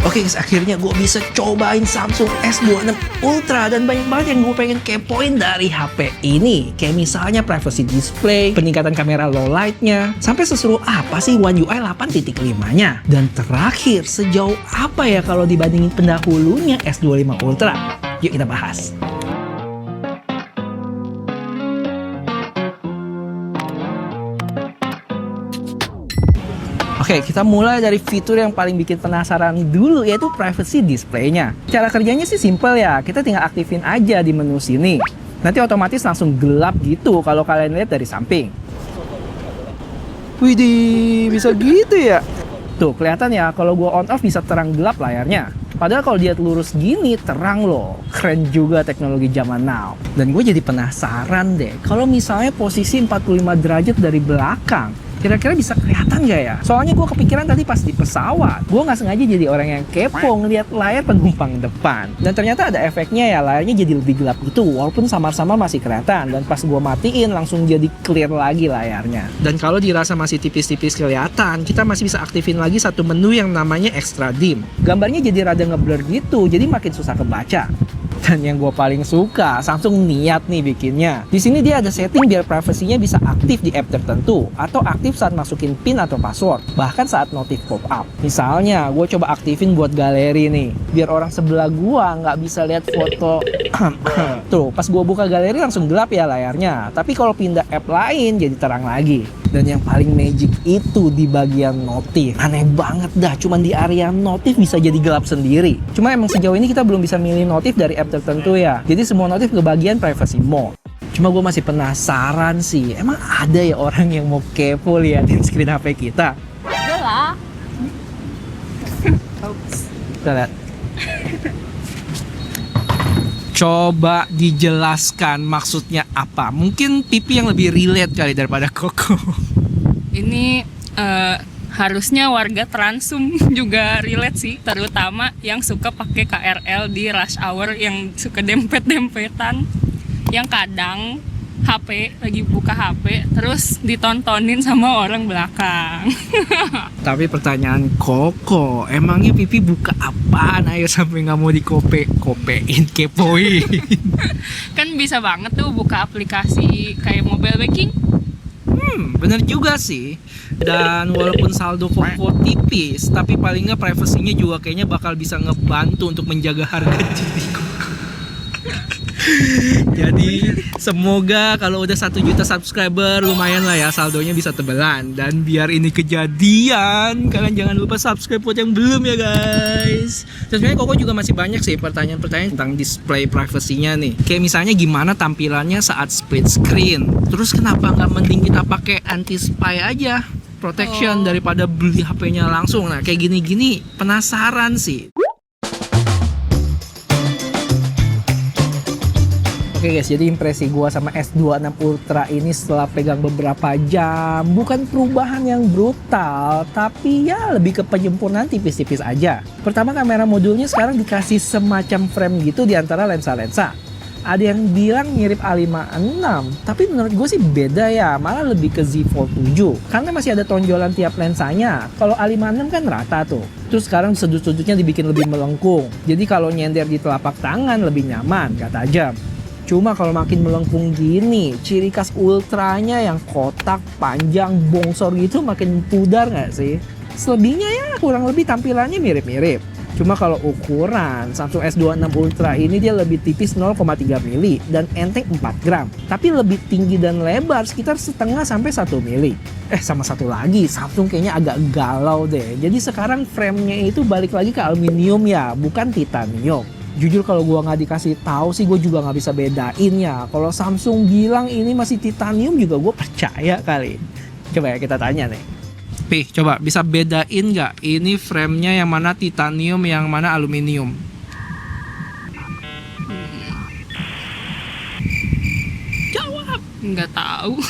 Oke guys, akhirnya gue bisa cobain Samsung S26 Ultra dan banyak banget yang gue pengen kepoin dari HP ini. Kayak misalnya privacy display, peningkatan kamera low light-nya, sampai seseru apa sih One UI 8.5-nya. Dan terakhir, sejauh apa ya kalau dibandingin pendahulunya S25 Ultra? Yuk kita bahas. Oke, kita mulai dari fitur yang paling bikin penasaran dulu, yaitu privacy display-nya. Cara kerjanya sih simple ya, kita tinggal aktifin aja di menu sini. Nanti otomatis langsung gelap gitu kalau kalian lihat dari samping. Widih, bisa gitu ya? Tuh, kelihatan ya kalau gua on off bisa terang gelap layarnya. Padahal kalau dia lurus gini, terang loh. Keren juga teknologi zaman now. Dan gue jadi penasaran deh, kalau misalnya posisi 45 derajat dari belakang, kira-kira bisa kelihatan gak ya? Soalnya gue kepikiran tadi pas di pesawat, gue nggak sengaja jadi orang yang kepo ngeliat layar penumpang depan. Dan ternyata ada efeknya ya, layarnya jadi lebih gelap gitu, walaupun samar-samar masih kelihatan. Dan pas gue matiin langsung jadi clear lagi layarnya. Dan kalau dirasa masih tipis-tipis kelihatan, kita masih bisa aktifin lagi satu menu yang namanya extra dim. Gambarnya jadi rada ngeblur gitu, jadi makin susah kebaca. Dan yang gue paling suka, Samsung niat nih bikinnya. Di sini dia ada setting biar privasinya bisa aktif di app tertentu atau aktif saat masukin PIN atau password, bahkan saat notif pop up. Misalnya, gue coba aktifin buat galeri nih, biar orang sebelah gue nggak bisa lihat foto. Tuh, pas gue buka galeri langsung gelap ya layarnya. Tapi kalau pindah app lain jadi terang lagi. Dan yang paling magic itu di bagian notif. Aneh banget dah, cuman di area notif bisa jadi gelap sendiri. Cuma emang sejauh ini kita belum bisa milih notif dari app tertentu ya. Jadi semua notif ke bagian privacy mode. Cuma gue masih penasaran sih, emang ada ya orang yang mau kepo liatin screen HP kita? Ada lah. Kita lihat. Coba dijelaskan maksudnya apa? Mungkin Pipi yang lebih relate kali daripada Koko. Ini harusnya warga Transum juga relate sih, terutama yang suka pakai KRL di rush hour, yang suka dempet-dempetan, yang kadang HP lagi buka HP terus ditontonin sama orang belakang. Tapi pertanyaan Koko, emangnya Pipi buka apaan? Ayo sampai nggak mau dikopein, kepoin. Kan bisa banget tuh buka aplikasi kayak mobile banking. Bener juga sih. Dan walaupun saldo Koko tipis, tapi paling nggak privasinya juga kayaknya bakal bisa ngebantu untuk menjaga harga diri Koko. Jadi semoga kalau udah 1 juta subscriber lumayan lah ya saldonya bisa tebelan. Dan biar ini kejadian, kalian jangan lupa subscribe buat yang belum ya guys. Dan sebenarnya Koko juga masih banyak sih pertanyaan-pertanyaan tentang display privasinya nih. Kayak misalnya gimana tampilannya saat split screen. Terus kenapa nggak mending kita pakai anti spy aja, protection, daripada beli HP-nya langsung. Nah kayak gini-gini penasaran sih. Oke guys, jadi impresi gua sama S26 Ultra ini setelah pegang beberapa jam, bukan perubahan yang brutal, tapi ya lebih ke penyempurnaan tipis-tipis aja. Pertama, kamera modulnya sekarang dikasih semacam frame gitu di antara lensa-lensa. Ada yang bilang mirip A56, tapi menurut gue sih beda ya, malah lebih ke Z Fold 7. Karena masih ada tonjolan tiap lensanya. Kalau A56 kan rata tuh. Terus sekarang sudut-sudutnya dibikin lebih melengkung. Jadi kalau nyender di telapak tangan lebih nyaman, gak tajam. Cuma kalau makin melengkung gini, ciri khas ultranya yang kotak, panjang, bongsor gitu makin pudar nggak sih? Selebihnya ya kurang lebih tampilannya mirip-mirip. Cuma kalau ukuran, Samsung S26 Ultra ini dia lebih tipis 0,3 mili dan enteng 4 gram. Tapi lebih tinggi dan lebar sekitar setengah sampai 1 mili. Sama satu lagi, Samsung kayaknya agak galau deh. Jadi sekarang framenya itu balik lagi ke aluminium ya, bukan titanium. Jujur kalau gue nggak dikasih tahu sih gue juga nggak bisa bedain ya. Kalau Samsung bilang ini masih titanium juga gue percaya kali. Coba ya kita tanya nih. Pih, coba bisa bedain nggak ini framenya yang mana titanium, yang mana aluminium? Jawab. Nggak tahu.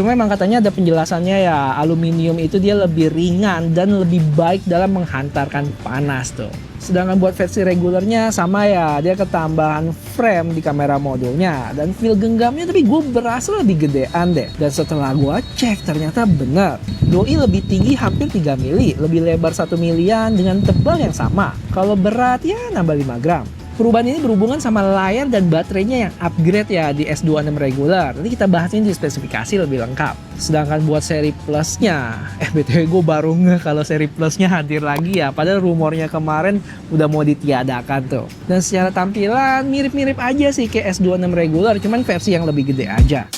Cuma emang katanya ada penjelasannya ya, aluminium itu dia lebih ringan dan lebih baik dalam menghantarkan panas tuh. Sedangkan buat versi regulernya sama ya, dia ketambahan frame di kamera modulnya dan feel genggamnya tapi gue berasa lebih gedean deh. Dan setelah gue cek ternyata bener, doi lebih tinggi hampir 3 mili, lebih lebar 1 milian dengan tebal yang sama. Kalau berat ya nambah 5 gram. Perubahan ini berhubungan sama layar dan baterainya yang upgrade ya di S26 regular. Nanti kita bahas ini di spesifikasi lebih lengkap. Sedangkan buat seri plusnya, BTW gue baru ngeh kalau seri plusnya hadir lagi ya. Padahal rumornya kemarin udah mau ditiadakan tuh. Dan secara tampilan mirip-mirip aja sih kayak S26 regular, cuman versi yang lebih gede aja.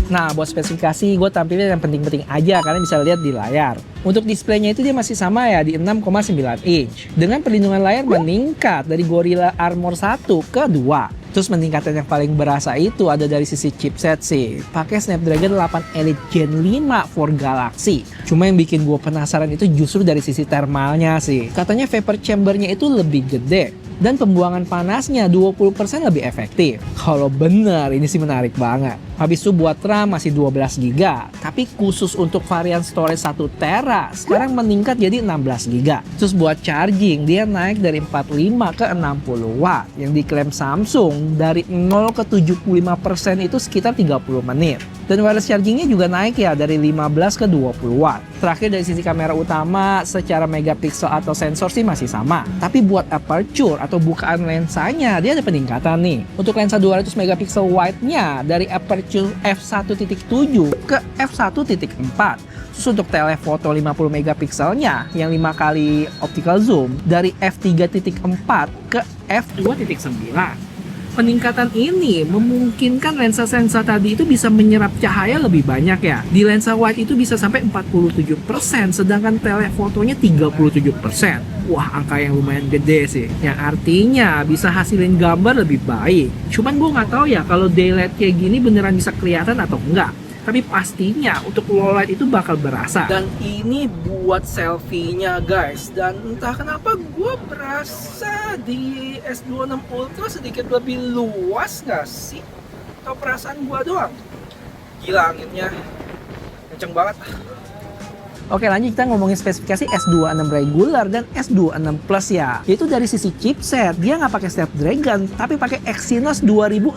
Nah, buat spesifikasi gue tampilnya yang penting-penting aja karena bisa lihat di layar. Untuk displaynya itu dia masih sama ya di 6,9 inch. Dengan perlindungan layar meningkat dari Gorilla Armor 1 ke 2. Terus meningkatan yang paling berasa itu ada dari sisi chipset sih. Pakai Snapdragon 8 Elite Gen 5 for Galaxy. Cuma yang bikin gue penasaran itu justru dari sisi thermalnya sih. Katanya vapor chambernya itu lebih gede. Dan pembuangan panasnya 20% lebih efektif. Kalau bener ini sih menarik banget. Habis itu buat RAM masih 12 GB, tapi khusus untuk varian storage 1 TB sekarang meningkat jadi 16 GB. Terus buat charging dia naik dari 45 ke 60 watt. Yang diklaim Samsung dari 0 ke 75% itu sekitar 30 menit. Dan wireless chargingnya juga naik ya dari 15 ke 20 watt. Terakhir dari sisi kamera utama secara megapiksel atau sensor sih masih sama. Tapi buat aperture atau bukaan lensanya dia ada peningkatan nih. Untuk lensa 200 megapiksel wide-nya dari aperture f1.7 ke f1.4. Terus untuk telefoto 50 megapikselnya yang 5 kali optical zoom dari f3.4 ke f2.9. Peningkatan ini memungkinkan lensa-lensa tadi itu bisa menyerap cahaya lebih banyak ya. Di lensa wide itu bisa sampai 47%, sedangkan telefotonya 37%. Wah, angka yang lumayan gede sih. Yang artinya bisa hasilin gambar lebih baik. Cuman gue nggak tahu ya kalau daylight kayak gini beneran bisa kelihatan atau enggak. Tapi pastinya untuk low light itu bakal berasa. Dan ini buat selfie-nya guys. Dan entah kenapa gue berasa di S26 Ultra sedikit lebih luas gak sih? Atau perasaan gue doang? Gila anginnya kenceng banget. Oke, lanjut kita ngomongin spesifikasi S26 regular dan S26 Plus ya. Yaitu dari sisi chipset, dia nggak pakai Snapdragon, tapi pakai Exynos 2600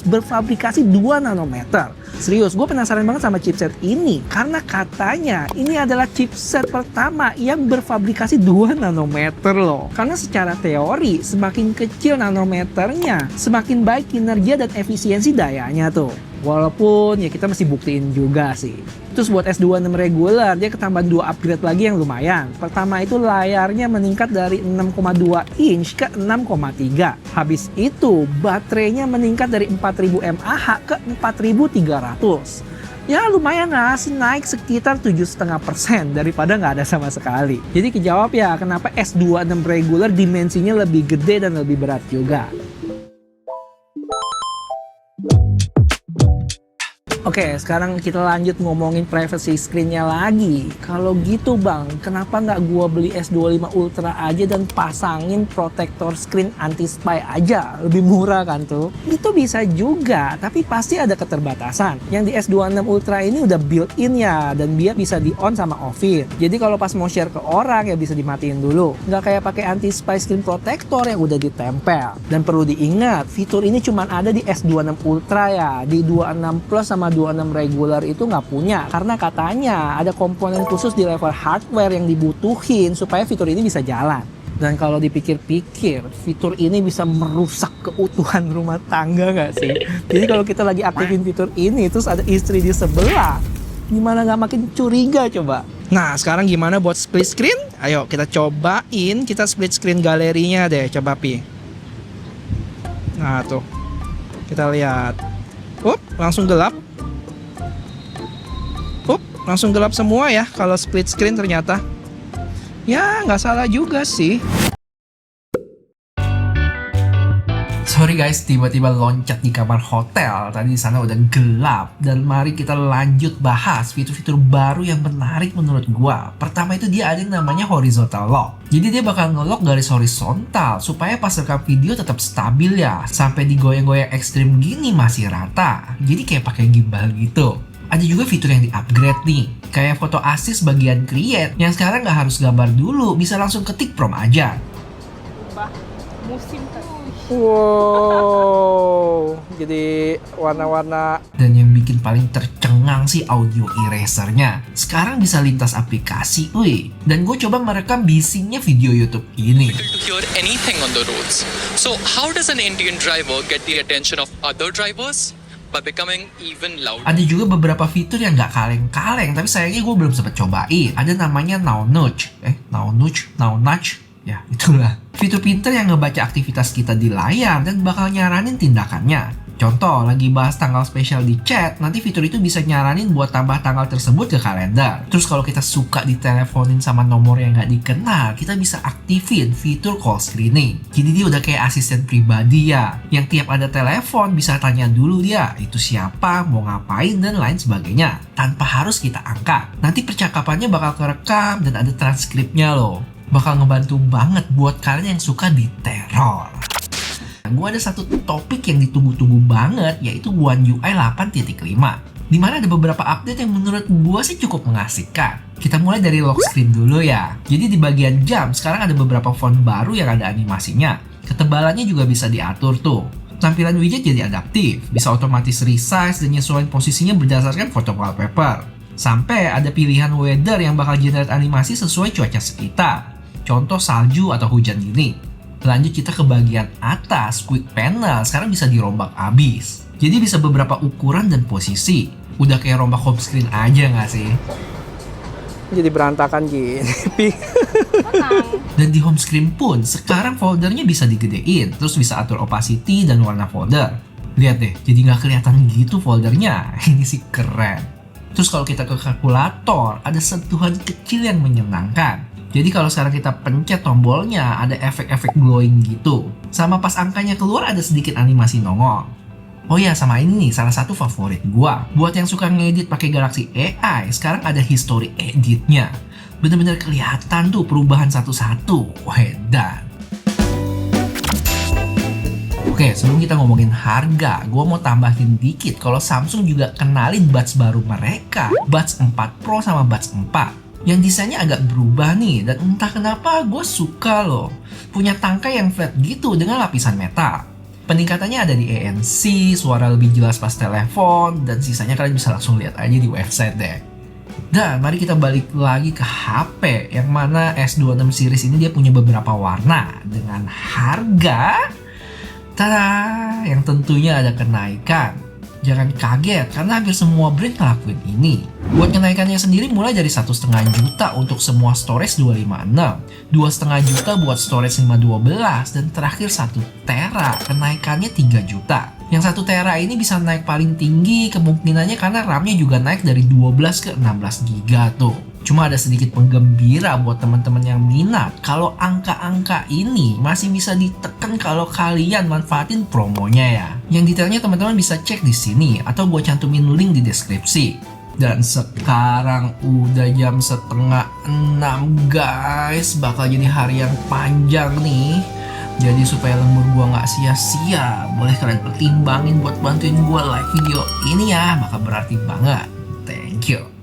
berfabrikasi 2 nanometer. Serius, gue penasaran banget sama chipset ini karena katanya ini adalah chipset pertama yang berfabrikasi 2 nanometer loh. Karena secara teori, semakin kecil nanometernya, semakin baik kinerja dan efisiensi dayanya tuh. Walaupun ya kita masih buktiin juga sih. Terus buat S26 regular dia ketambahan 2 upgrade lagi yang lumayan. Pertama itu layarnya meningkat dari 6,2 inch ke 6,3. Habis itu baterainya meningkat dari 4000 mAh ke 4300. Ya lumayan lah sih, naik sekitar 7,5% daripada nggak ada sama sekali. Jadi kejawab ya kenapa S26 regular dimensinya lebih gede dan lebih berat juga. Oke, sekarang kita lanjut ngomongin privacy screen-nya lagi. Kalau gitu bang, kenapa nggak gua beli S25 Ultra aja dan pasangin protektor screen anti-spy aja? Lebih murah kan tuh? Itu bisa juga, tapi pasti ada keterbatasan. Yang di S26 Ultra ini udah built-in ya, dan dia bisa di-on sama off-in. Jadi kalau pas mau share ke orang ya bisa dimatiin dulu. Nggak kayak pakai anti-spy screen protector yang udah ditempel. Dan perlu diingat, fitur ini cuma ada di S26 Ultra ya. Di 26 Plus sama 26 regular itu nggak punya karena katanya ada komponen khusus di level hardware yang dibutuhin supaya fitur ini bisa jalan. Dan kalau dipikir-pikir, fitur ini bisa merusak keutuhan rumah tangga nggak sih? Jadi kalau kita lagi aktifin fitur ini terus ada istri di sebelah, gimana nggak makin curiga coba? Nah sekarang gimana buat split screen? Ayo kita cobain, kita split screen galerinya deh, coba Pi. Nah tuh, kita lihat. Langsung gelap. Langsung gelap semua ya kalau split screen ternyata. Ya nggak salah juga sih. Sorry guys, tiba-tiba loncat di kamar hotel. Tadi di sana udah gelap. Dan mari kita lanjut bahas fitur-fitur baru yang menarik menurut gua. Pertama itu dia ada yang namanya horizontal lock. Jadi dia bakal nge-lock garis horizontal supaya pas rekam video tetap stabil ya. Sampai digoyang-goyang ekstrim gini masih rata. Jadi kayak pakai gimbal gitu. Ada juga fitur yang di-upgrade nih. Kayak foto assist bagian create yang sekarang nggak harus gambar dulu, bisa langsung ketik prompt aja. Ubah musim kan. Wow, jadi warna-warna. Dan yang bikin paling tercengang sih audio erasernya. Sekarang bisa lintas aplikasi, wih. Dan gue coba merekam bisingnya video YouTube ini. To hear anything on the roads. So how does an Indian driver get the attention of other drivers? By becoming even louder. Ada juga beberapa fitur yang nggak kaleng-kaleng, tapi sayangnya gue belum sempat cobain. Ada namanya Now Nudge. Now Nudge. Ya, itulah. Fitur pinter yang ngebaca aktivitas kita di layar dan bakal nyaranin tindakannya. Contoh, lagi bahas tanggal spesial di chat, nanti fitur itu bisa nyaranin buat tambah tanggal tersebut ke kalender. Terus kalau kita suka diteleponin sama nomor yang nggak dikenal, kita bisa aktifin fitur call screening. Jadi dia udah kayak asisten pribadi ya, yang tiap ada telepon bisa tanya dulu dia, itu siapa, mau ngapain, dan lain sebagainya. Tanpa harus kita angkat. Nanti percakapannya bakal kerekam dan ada transkripnya loh. Bakal ngebantu banget buat kalian yang suka diteror. Gue ada satu topik yang ditunggu-tunggu banget, yaitu One UI 8.5, dimana ada beberapa update yang menurut gue sih cukup mengasihkan. Kita mulai dari lock screen dulu ya. Jadi di bagian jam sekarang ada beberapa font baru yang ada animasinya. Ketebalannya juga bisa diatur tuh. Tampilan widget jadi adaptif, bisa otomatis resize dan nyesuaiin posisinya berdasarkan foto wallpaper. Sampai ada pilihan weather yang bakal generate animasi sesuai cuaca sekitar. Contoh salju atau hujan gini. Lanjut kita ke bagian atas, quick panel sekarang bisa dirombak abis. Jadi bisa beberapa ukuran dan posisi. Udah kayak rombak home screen aja nggak sih? Jadi berantakan gini. Dan di home screen pun sekarang foldernya bisa digedein. Terus bisa atur opacity dan warna folder. Lihat deh, jadi nggak kelihatan gitu foldernya. Ini sih keren. Terus kalau kita ke kalkulator, ada sentuhan kecil yang menyenangkan. Jadi kalau sekarang kita pencet tombolnya, ada efek-efek glowing gitu. Sama pas angkanya keluar ada sedikit animasi nongol. Oh ya, sama ini nih, salah satu favorit gua. Buat yang suka ngedit pakai Galaxy AI, sekarang ada history editnya. Bener-bener kelihatan tuh perubahan satu-satu. Wedan. Oke, sebelum kita ngomongin harga, gua mau tambahin dikit kalau Samsung juga kenalin buds baru mereka, Buds 4 Pro sama Buds 4. Yang desainnya agak berubah nih, dan entah kenapa gue suka loh. Punya tangkai yang flat gitu dengan lapisan metal. Peningkatannya ada di ANC, suara lebih jelas pas telepon, dan sisanya kalian bisa langsung lihat aja di website deh. Dan mari kita balik lagi ke HP, yang mana S26 series ini dia punya beberapa warna dengan harga, tada, yang tentunya ada kenaikan. Jangan kaget, karena hampir semua brand ngelakuin ini. Buat kenaikannya sendiri mulai dari 1,5 juta untuk semua storage 256, 2,5 juta buat storage 512, dan terakhir 1 tera, kenaikannya 3 juta. Yang 1 tera ini bisa naik paling tinggi kemungkinannya karena RAM-nya juga naik dari 12 ke 16 giga tuh. Cuma ada sedikit penggembira buat teman-teman yang minat. Kalau angka-angka ini masih bisa ditekan kalau kalian manfaatin promonya ya. Yang detailnya teman-teman bisa cek di sini atau gue cantumin link di deskripsi. Dan sekarang udah jam 5:30 guys. Bakal jadi hari yang panjang nih. Jadi supaya lembur gue nggak sia-sia, boleh kalian pertimbangin buat bantuin gue like video ini ya. Bakal berarti banget. Thank you.